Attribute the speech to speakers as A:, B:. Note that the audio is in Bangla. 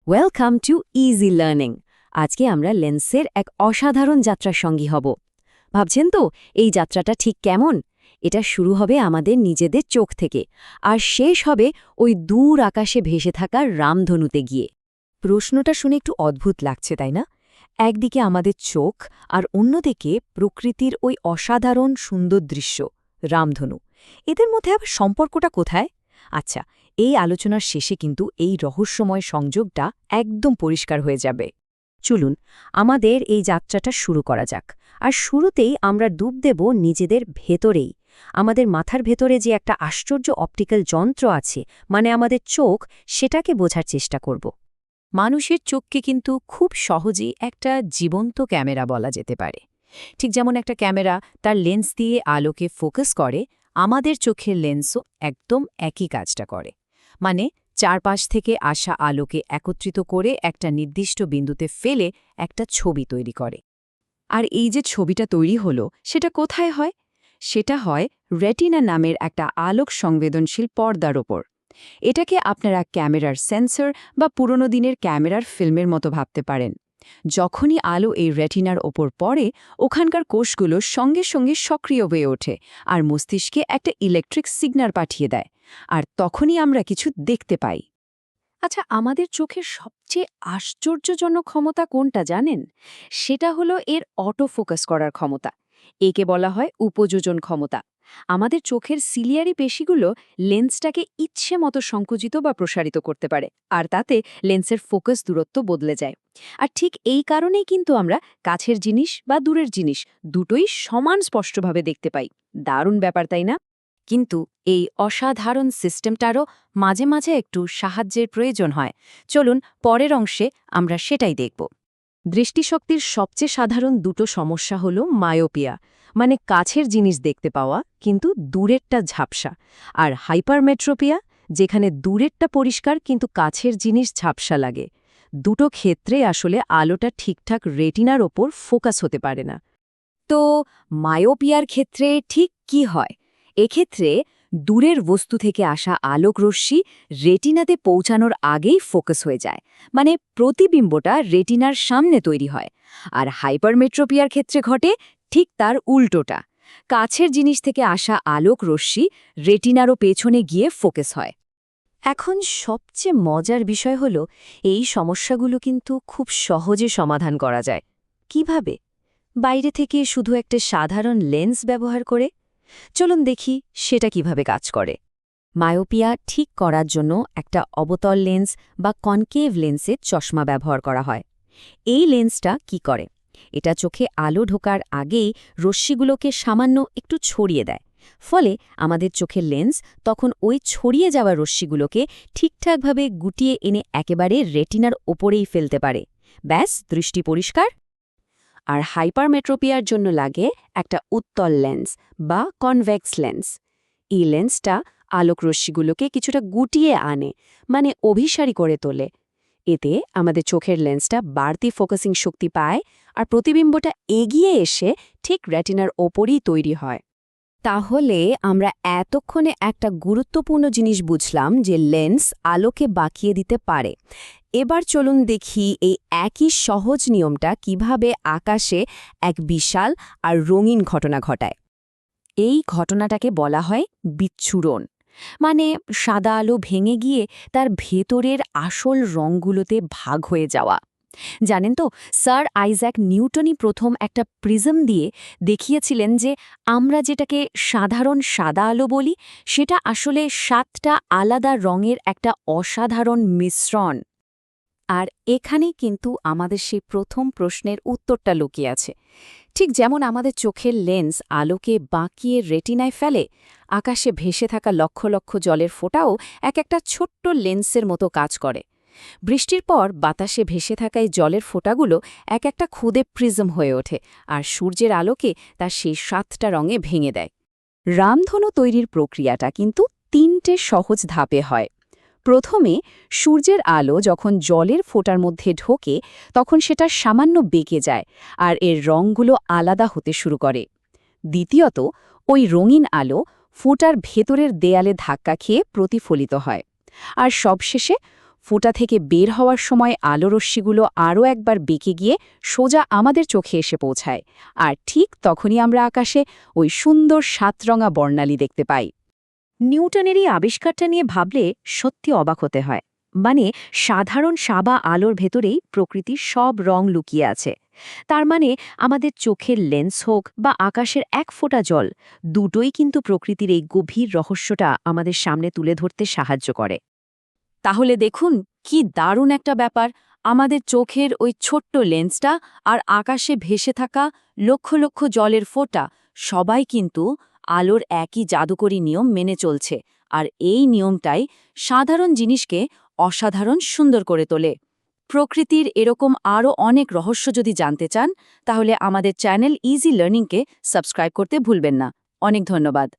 A: Welcome to easy learning. আজকে আমরা লেন্সের এক অসাধারণ যাত্রার সঙ্গী হব। ভাবছেন তো এই যাত্রাটা ঠিক কেমন? এটা শুরু হবে আমাদের নিজেদের চোখ থেকে, আর শেষ হবে ওই দূর আকাশে ভেসে থাকা রামধনুতে গিয়ে। প্রশ্নটা শুনে একটু অদ্ভুত লাগছে, তাই না? একদিকে আমাদের চোখ, আর অন্যদিকে প্রকৃতির ওই অসাধারণ সুন্দর দৃশ্য, রামধনু। এদের মধ্যে আবার সম্পর্কটা কোথায়? আচ্ছা, এই আলোচনার শেষে কিন্তু এই রহস্যময় সংযোগটা একদম পরিষ্কার হয়ে যাবে। চলুন আমাদের এই যাত্রাটা শুরু করা যাক। আর শুরুতেই আমরা ডুব দেব নিজেদের ভেতরেই। আমাদের মাথার ভেতরে যে একটা আশ্চর্য অপটিক্যাল যন্ত্র আছে, মানে আমাদের চোখ, সেটাকে বোঝার চেষ্টা করব। মানুষের চোখকে কিন্তু খুব সহজেই একটা জীবন্ত ক্যামেরা বলা যেতে পারে। ঠিক যেমন একটা ক্যামেরা তার লেন্স দিয়ে আলোকে ফোকাস করে, আমাদের চোখের লেন্সও একদম একই কাজটা করে। মানে চারপাশ থেকে আসা আলোকে একত্রিত করে একটা নির্দিষ্ট বিন্দুতে ফেলে একটা ছবি তৈরি করে। আর এই যে ছবিটা তৈরি হলো, সেটা কোথায় হয়? সেটা হয় রেটিনা নামের একটা আলোক সংবেদনশীল পর্দার ওপর। এটাকে আপনারা ক্যামেরার সেন্সর বা পুরনো দিনের ক্যামেরার ফিল্মের মতো ভাবতে পারেন। যখনই আলো এই রেটিনার ওপর পড়ে, ওখানকার কোষগুলো সঙ্গে সঙ্গে সক্রিয় হয়ে ওঠে আর মস্তিষ্কে একটা ইলেকট্রিক সিগন্যাল পাঠিয়ে দেয়। আর তখনই আমরা কিছু দেখতে পাই। আচ্ছা, আমাদের চোখের সবচেয়ে আশ্চর্যজনক ক্ষমতা কোনটা জানেন? সেটা হলো এর অটো ফোকাস করার ক্ষমতা। একে বলা হয় উপযোজন ক্ষমতা। আমাদের চোখের সিলিয়ারি পেশিগুলো লেন্সটাকে ইচ্ছে মতো সংকুচিত বা প্রসারিত করতে পারে, আর তাতে লেন্সের ফোকাস দূরত্ব বদলে যায়। আর ঠিক এই কারণেই কিন্তু আমরা কাছের জিনিস বা দূরের জিনিস দুটোই সমান স্পষ্টভাবে দেখতে পাই। দারুণ ব্যাপার, তাই না? কিন্তু এই অসাধারণ সিস্টেমটারও মাঝে মাঝে একটু সাহায্যের প্রয়োজন হয়। চলুন পরের অংশে আমরা সেটাই দেখব। দৃষ্টিশক্তির সবচেয়ে সাধারণ দুটো সমস্যা হল মায়োপিয়া, মানে কাছের জিনিস দেখতে পাওয়া কিন্তু দূরেরটা ঝাপসা, আর হাইপারমেট্রোপিয়া, যেখানে দূরেরটা পরিষ্কার কিন্তু কাছের জিনিস ঝাপসা লাগে। দুটো ক্ষেত্রে আসলে আলোটা ঠিকঠাক রেটিনার ওপর ফোকাস হতে পারে না। তো মায়োপিয়ার ক্ষেত্রে ঠিক কি হয়? এক্ষেত্রে দূরের বস্তু থেকে আসা আলোক রশ্মি রেটিনাতে পৌঁছানোর আগেই ফোকাস হয়ে যায়, মানে প্রতিবিম্বটা রেটিনার সামনে তৈরি হয়। আর হাইপারমেট্রোপিয়ার ক্ষেত্রে ঘটে ঠিক তার উল্টোটা। কাছের জিনিস থেকে আসা আলোক রশ্মি রেটিনারও পেছনে গিয়ে ফোকাস হয়। এখন সবচেয়ে মজার বিষয় হল, এই সমস্যাগুলো কিন্তু খুব সহজে সমাধান করা যায়। কিভাবে? বাইরে থেকে শুধু একটা সাধারণ লেন্স ব্যবহার করে। চলুন দেখি সেটা কিভাবে কাজ করে। মায়োপিয়া ঠিক করার জন্য একটা অবতল লেন্স বা কনকেভ লেন্সের চশমা ব্যবহার করা হয়। এই লেন্সটা কি করে? এটা চোখে আলো ঢোকার আগেই রশ্মিগুলোকে সামান্য একটু ছড়িয়ে দেয়। ফলে আমাদের চোখের লেন্স তখন ওই ছড়িয়ে যাওয়া রশ্মিগুলোকে ঠিকঠাকভাবে গুটিয়ে এনে একেবারে রেটিনার ওপরেই ফেলতে পারে। ব্যাস, দৃষ্টি পরিষ্কার। আর হাইপারমেট্রোপিয়ার জন্য লাগে একটা উত্তল লেন্স বা কনভেক্স লেন্স। এই লেন্সটা আলোক রশ্মিগুলোকে কিছুটা গুটিয়ে আনে, মানে অভিসারী করে তোলে। এতে আমাদের চোখের লেন্সটা বাড়তি ফোকাসিং শক্তি পায়, আর প্রতিবিম্বটা এগিয়ে এসে ঠিক রেটিনার ওপরই তৈরি হয়। তাহলে আমরা এতক্ষণে একটা গুরুত্বপূর্ণ জিনিস বুঝলাম, যে লেন্স আলোকে বাঁকিয়ে দিতে পারে। এবার চলুন দেখি এই একই সহজ নিয়মটা কিভাবে আকাশে এক বিশাল আর রঙিন ঘটনা ঘটায়। এই ঘটনাটাকে বলা হয় বিচ্ছুরণ। মানে সাদা আলো ভেঙে গিয়ে তার ভেতরের আসল রঙগুলোতে ভাগ হয়ে যাওয়া। জানেন তো, স্যার আইজ্যাক নিউটনই প্রথম একটা প্রিজম দিয়ে দেখিয়েছিলেন যে আমরা যেটাকে সাধারণ সাদা আলো বলি, সেটা আসলে 7টা আলাদা রঙের একটা অসাধারণ মিশ্রণ। আর এখানেই কিন্তু আমাদের সেই প্রথম প্রশ্নের উত্তরটা লুকিয়ে আছে। ঠিক যেমন আমাদের চোখের লেন্স আলোকে বাঁকিয়ে রেটিনায় ফেলে, আকাশে ভেসে থাকা লক্ষ লক্ষ জলের ফোঁটাও এক একটা ছোট্ট লেন্সের মতো কাজ করে। বৃষ্টির পর বাতাসে ভেসে থাকা এই জলের ফোঁটাগুলো এক একটা ক্ষুদে প্রিজম হয়ে ওঠে, আর সূর্যের আলোকে তার সেই 7টা রঙে ভেঙে দেয়। রামধনু তৈরির প্রক্রিয়াটা কিন্তু 3টে সহজ ধাপে হয়। প্রথমে সূর্যের আলো যখন জলের ফোঁটার মধ্যে ঢোকে, তখন সেটা সামান্য বেঁকে যায় আর এর রঙগুলো আলাদা হতে শুরু করে। দ্বিতীয়ত, ওই রঙিন আলো ফোঁটার ভেতরের দেয়ালে ধাক্কা খেয়ে প্রতিফলিত হয়। আর সবশেষে
B: ফোঁটা থেকে বের হওয়ার সময় আলোরশ্মিগুলো আরও একবার বেঁকে গিয়ে সোজা আমাদের চোখে এসে পৌঁছায়, আর ঠিক তখনই আমরা আকাশে ওই সুন্দর সাতরঙা বর্ণালী দেখতে পাই।
A: নিউটনের এই আবিষ্কারটা নিয়ে ভাবলে সত্যি অবাক হতে হয়। মানে সাধারণ সাদা আলোর ভেতরেই প্রকৃতির সব রং লুকিয়ে আছে। তার মানে আমাদের চোখের লেন্স হোক বা আকাশের এক ফোঁটা জল, দুটোই কিন্তু প্রকৃতির এই গভীর রহস্যটা আমাদের সামনে তুলে ধরতে সাহায্য করে। তাহলে দেখুন কি দারুণ একটা ব্যাপার, আমাদের চোখের ওই ছোট্ট লেন্সটা আর আকাশে ভেসে থাকা লক্ষ লক্ষ জলের ফোঁটা সবাই কিন্তু আলোর একই জাদুকরী নিয়ম মেনে চলছে, আর এই নিয়মটাই সাধারণ জিনিসকে অসাধারণ সুন্দর করে তোলে। প্রকৃতির এরকম আরও অনেক রহস্য যদি জানতে চান, তাহলে আমাদের চ্যানেল ইজি লার্নিংকে সাবস্ক্রাইব করতে ভুলবেন না। অনেক ধন্যবাদ।